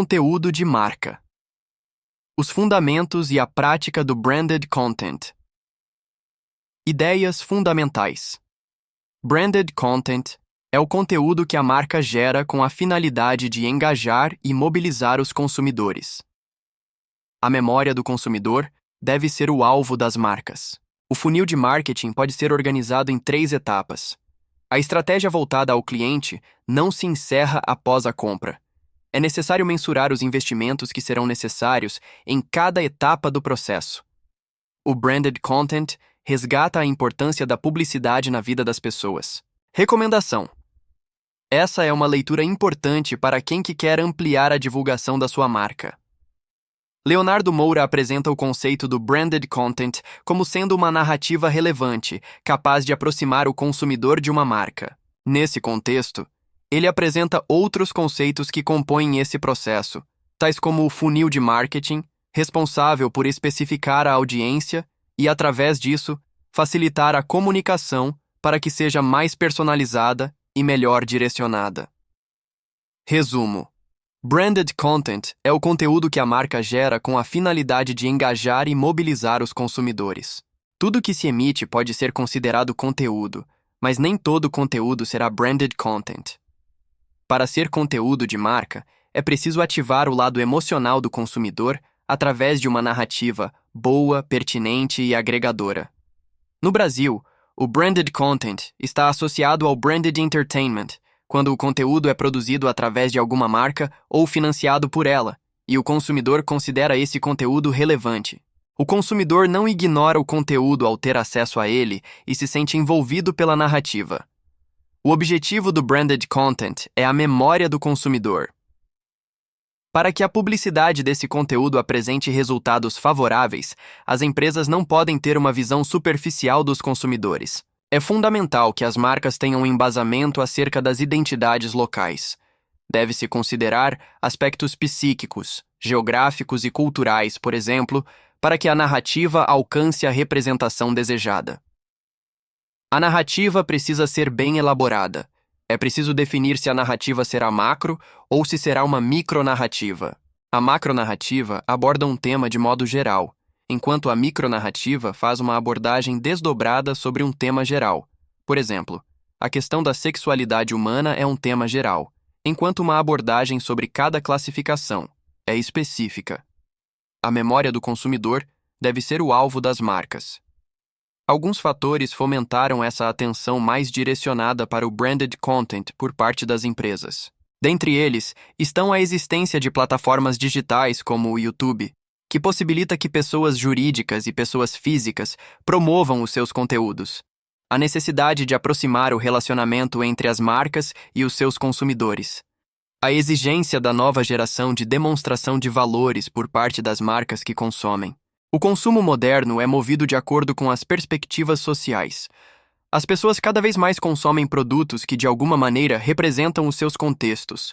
Conteúdo de marca. Os fundamentos e a prática do branded content. Ideias fundamentais. Branded content é o conteúdo que a marca gera com a finalidade de engajar e mobilizar os consumidores. A memória do consumidor deve ser o alvo das marcas. O funil de marketing pode ser organizado em 3 etapas. A estratégia voltada ao cliente não se encerra após a compra. É necessário mensurar os investimentos que serão necessários em cada etapa do processo. O branded content resgata a importância da publicidade na vida das pessoas. Recomendação: essa é uma leitura importante para quem quer ampliar a divulgação da sua marca. Leonardo Moura apresenta o conceito do branded content como sendo uma narrativa relevante, capaz de aproximar o consumidor de uma marca. Nesse contexto, ele apresenta outros conceitos que compõem esse processo, tais como o funil de marketing, responsável por especificar a audiência e, através disso, facilitar a comunicação para que seja mais personalizada e melhor direcionada. Resumo: branded content é o conteúdo que a marca gera com a finalidade de engajar e mobilizar os consumidores. Tudo que se emite pode ser considerado conteúdo, mas nem todo conteúdo será branded content. Para ser conteúdo de marca, é preciso ativar o lado emocional do consumidor através de uma narrativa boa, pertinente e agregadora. No Brasil, o branded content está associado ao branded entertainment, quando o conteúdo é produzido através de alguma marca ou financiado por ela, e o consumidor considera esse conteúdo relevante. O consumidor não ignora o conteúdo ao ter acesso a ele e se sente envolvido pela narrativa. O objetivo do branded content é a memória do consumidor. Para que a publicidade desse conteúdo apresente resultados favoráveis, as empresas não podem ter uma visão superficial dos consumidores. É fundamental que as marcas tenham um embasamento acerca das identidades locais. Deve-se considerar aspectos psíquicos, geográficos e culturais, por exemplo, para que a narrativa alcance a representação desejada. A narrativa precisa ser bem elaborada. É preciso definir se a narrativa será macro ou se será uma micronarrativa. A macronarrativa aborda um tema de modo geral, enquanto a micronarrativa faz uma abordagem desdobrada sobre um tema geral. Por exemplo, a questão da sexualidade humana é um tema geral, enquanto uma abordagem sobre cada classificação é específica. A memória do consumidor deve ser o alvo das marcas. Alguns fatores fomentaram essa atenção mais direcionada para o branded content por parte das empresas. Dentre eles, estão a existência de plataformas digitais como o YouTube, que possibilita que pessoas jurídicas e pessoas físicas promovam os seus conteúdos. A necessidade de aproximar o relacionamento entre as marcas e os seus consumidores. A exigência da nova geração de demonstração de valores por parte das marcas que consomem. O consumo moderno é movido de acordo com as perspectivas sociais. As pessoas cada vez mais consomem produtos que de alguma maneira representam os seus contextos.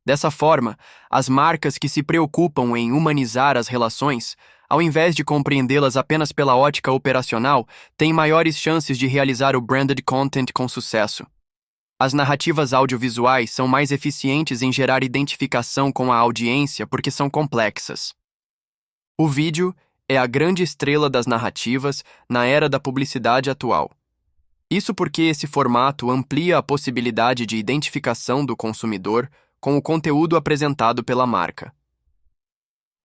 Dessa forma, as marcas que se preocupam em humanizar as relações, ao invés de compreendê-las apenas pela ótica operacional, têm maiores chances de realizar o branded content com sucesso. As narrativas audiovisuais são mais eficientes em gerar identificação com a audiência porque são complexas. O vídeo é a grande estrela das narrativas na era da publicidade atual. Isso porque esse formato amplia a possibilidade de identificação do consumidor com o conteúdo apresentado pela marca.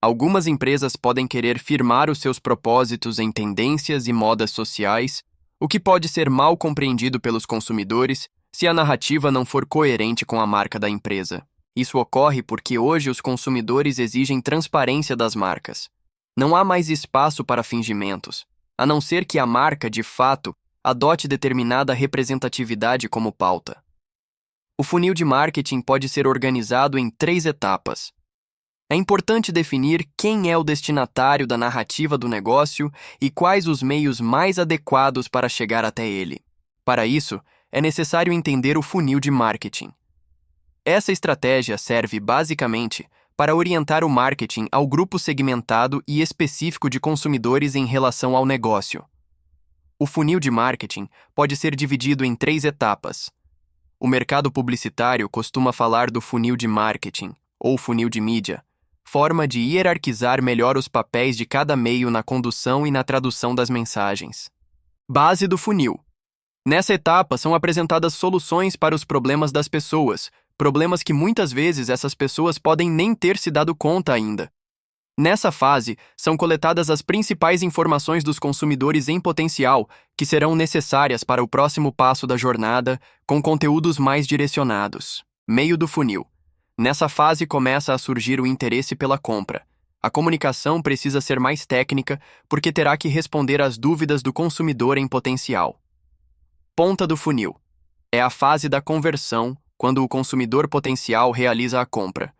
Algumas empresas podem querer firmar os seus propósitos em tendências e modas sociais, o que pode ser mal compreendido pelos consumidores se a narrativa não for coerente com a marca da empresa. Isso ocorre porque hoje os consumidores exigem transparência das marcas. Não há mais espaço para fingimentos, a não ser que a marca, de fato, adote determinada representatividade como pauta. O funil de marketing pode ser organizado em 3 etapas. É importante definir quem é o destinatário da narrativa do negócio e quais os meios mais adequados para chegar até ele. Para isso, é necessário entender o funil de marketing. Essa estratégia serve, basicamente, para orientar o marketing ao grupo segmentado e específico de consumidores em relação ao negócio. O funil de marketing pode ser dividido em 3 etapas. O mercado publicitário costuma falar do funil de marketing, ou funil de mídia, forma de hierarquizar melhor os papéis de cada meio na condução e na tradução das mensagens. Base do funil. Nessa etapa são apresentadas soluções para os problemas das pessoas, problemas que muitas vezes essas pessoas podem nem ter se dado conta ainda. Nessa fase, são coletadas as principais informações dos consumidores em potencial, que serão necessárias para o próximo passo da jornada, com conteúdos mais direcionados. Meio do funil. Nessa fase começa a surgir o interesse pela compra. A comunicação precisa ser mais técnica, porque terá que responder às dúvidas do consumidor em potencial. Ponta do funil. É a fase da conversão, quando o consumidor potencial realiza a compra.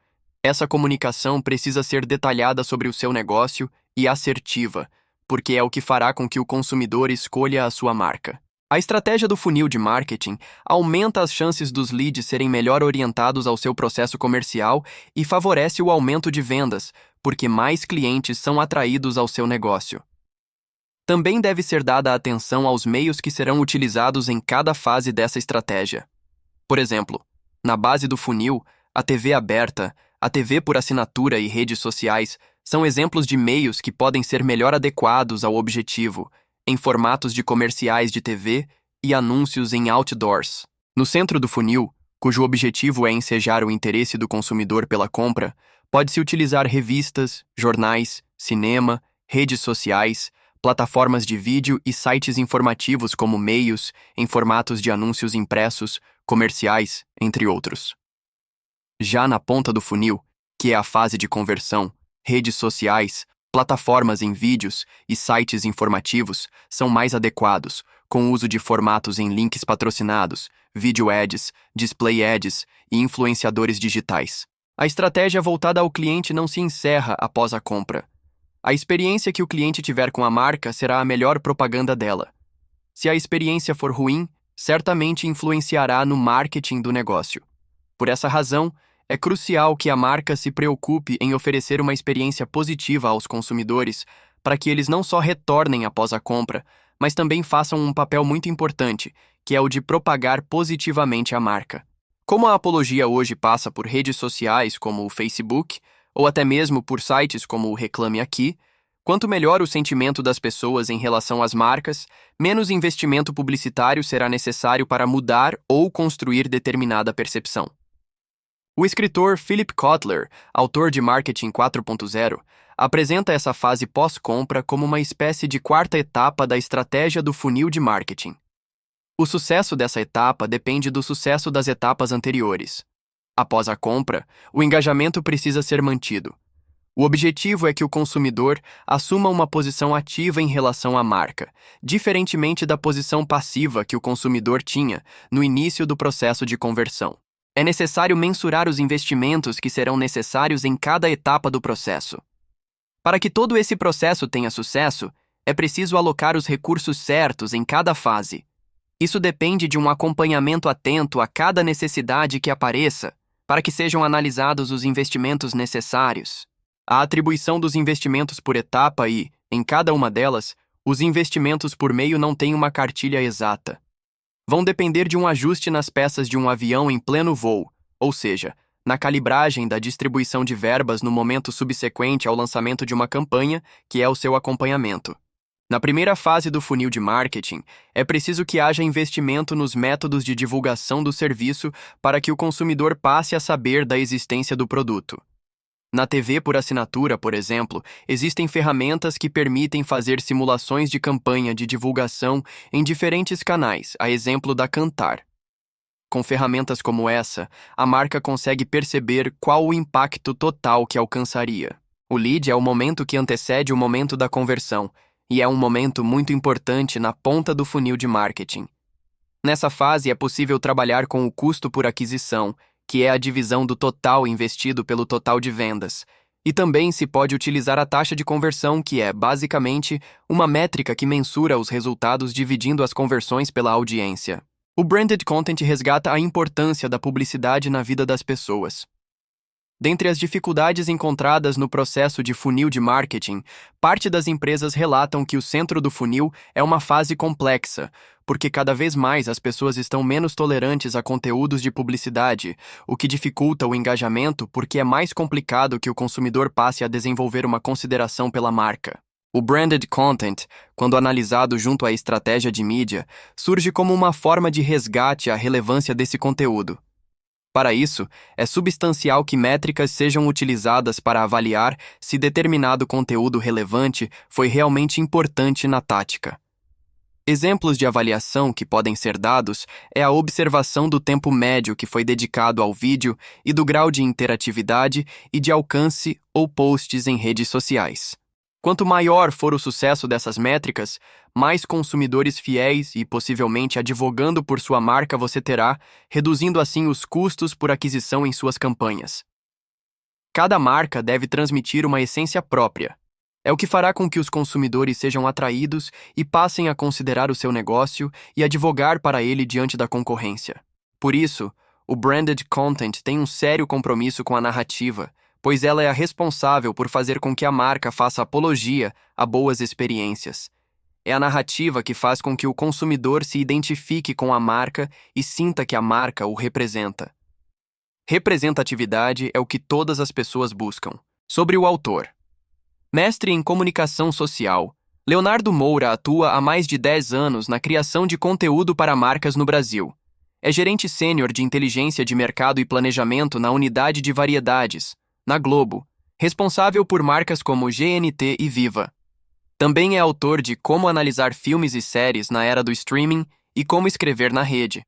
Essa comunicação precisa ser detalhada sobre o seu negócio e assertiva, porque é o que fará com que o consumidor escolha a sua marca. A estratégia do funil de marketing aumenta as chances dos leads serem melhor orientados ao seu processo comercial e favorece o aumento de vendas, porque mais clientes são atraídos ao seu negócio. Também deve ser dada atenção aos meios que serão utilizados em cada fase dessa estratégia. Por exemplo, na base do funil, a TV aberta, a TV por assinatura e redes sociais são exemplos de meios que podem ser melhor adequados ao objetivo, em formatos de comerciais de TV e anúncios em outdoors. No centro do funil, cujo objetivo é ensejar o interesse do consumidor pela compra, pode-se utilizar revistas, jornais, cinema, redes sociais, plataformas de vídeo e sites informativos como meios, em formatos de anúncios impressos, comerciais, entre outros. Já na ponta do funil, que é a fase de conversão, redes sociais, plataformas em vídeos e sites informativos são mais adequados, com o uso de formatos em links patrocinados, video ads, display ads e influenciadores digitais. A estratégia voltada ao cliente não se encerra após a compra. A experiência que o cliente tiver com a marca será a melhor propaganda dela. Se a experiência for ruim, certamente influenciará no marketing do negócio. Por essa razão, é crucial que a marca se preocupe em oferecer uma experiência positiva aos consumidores para que eles não só retornem após a compra, mas também façam um papel muito importante, que é o de propagar positivamente a marca. Como a apologia hoje passa por redes sociais como o Facebook, ou até mesmo por sites como o Reclame Aqui, quanto melhor o sentimento das pessoas em relação às marcas, menos investimento publicitário será necessário para mudar ou construir determinada percepção. O escritor Philip Kotler, autor de Marketing 4.0, apresenta essa fase pós-compra como uma espécie de quarta etapa da estratégia do funil de marketing. O sucesso dessa etapa depende do sucesso das etapas anteriores. Após a compra, o engajamento precisa ser mantido. O objetivo é que o consumidor assuma uma posição ativa em relação à marca, diferentemente da posição passiva que o consumidor tinha no início do processo de conversão. É necessário mensurar os investimentos que serão necessários em cada etapa do processo. Para que todo esse processo tenha sucesso, é preciso alocar os recursos certos em cada fase. Isso depende de um acompanhamento atento a cada necessidade que apareça, para que sejam analisados os investimentos necessários. A atribuição dos investimentos por etapa e, em cada uma delas, os investimentos por meio não têm uma cartilha exata. Vão depender de um ajuste nas peças de um avião em pleno voo, ou seja, na calibragem da distribuição de verbas no momento subsequente ao lançamento de uma campanha, que é o seu acompanhamento. Na primeira fase do funil de marketing, é preciso que haja investimento nos métodos de divulgação do serviço para que o consumidor passe a saber da existência do produto. Na TV por assinatura, por exemplo, existem ferramentas que permitem fazer simulações de campanha de divulgação em diferentes canais, a exemplo da Kantar. Com ferramentas como essa, a marca consegue perceber qual o impacto total que alcançaria. O lead é o momento que antecede o momento da conversão, e é um momento muito importante na ponta do funil de marketing. Nessa fase é possível trabalhar com o custo por aquisição, que é a divisão do total investido pelo total de vendas. E também se pode utilizar a taxa de conversão, que é, basicamente, uma métrica que mensura os resultados dividindo as conversões pela audiência. O branded content resgata a importância da publicidade na vida das pessoas. Dentre as dificuldades encontradas no processo de funil de marketing, parte das empresas relatam que o centro do funil é uma fase complexa, porque cada vez mais as pessoas estão menos tolerantes a conteúdos de publicidade, o que dificulta o engajamento porque é mais complicado que o consumidor passe a desenvolver uma consideração pela marca. O branded content, quando analisado junto à estratégia de mídia, surge como uma forma de resgate à relevância desse conteúdo. Para isso, é substancial que métricas sejam utilizadas para avaliar se determinado conteúdo relevante foi realmente importante na tática. Exemplos de avaliação que podem ser dados é a observação do tempo médio que foi dedicado ao vídeo e do grau de interatividade e de alcance ou posts em redes sociais. Quanto maior for o sucesso dessas métricas, mais consumidores fiéis e possivelmente advogando por sua marca você terá, reduzindo assim os custos por aquisição em suas campanhas. Cada marca deve transmitir uma essência própria. É o que fará com que os consumidores sejam atraídos e passem a considerar o seu negócio e advogar para ele diante da concorrência. Por isso, o branded content tem um sério compromisso com a narrativa, pois ela é a responsável por fazer com que a marca faça apologia a boas experiências. É a narrativa que faz com que o consumidor se identifique com a marca e sinta que a marca o representa. Representatividade é o que todas as pessoas buscam. Sobre o autor. Mestre em comunicação social, Leonardo Moura atua há mais de 10 anos na criação de conteúdo para marcas no Brasil. É gerente sênior de inteligência de mercado e planejamento na unidade de variedades, na Globo, responsável por marcas como GNT e Viva. Também é autor de Como analisar filmes e séries na era do streaming e Como escrever na rede.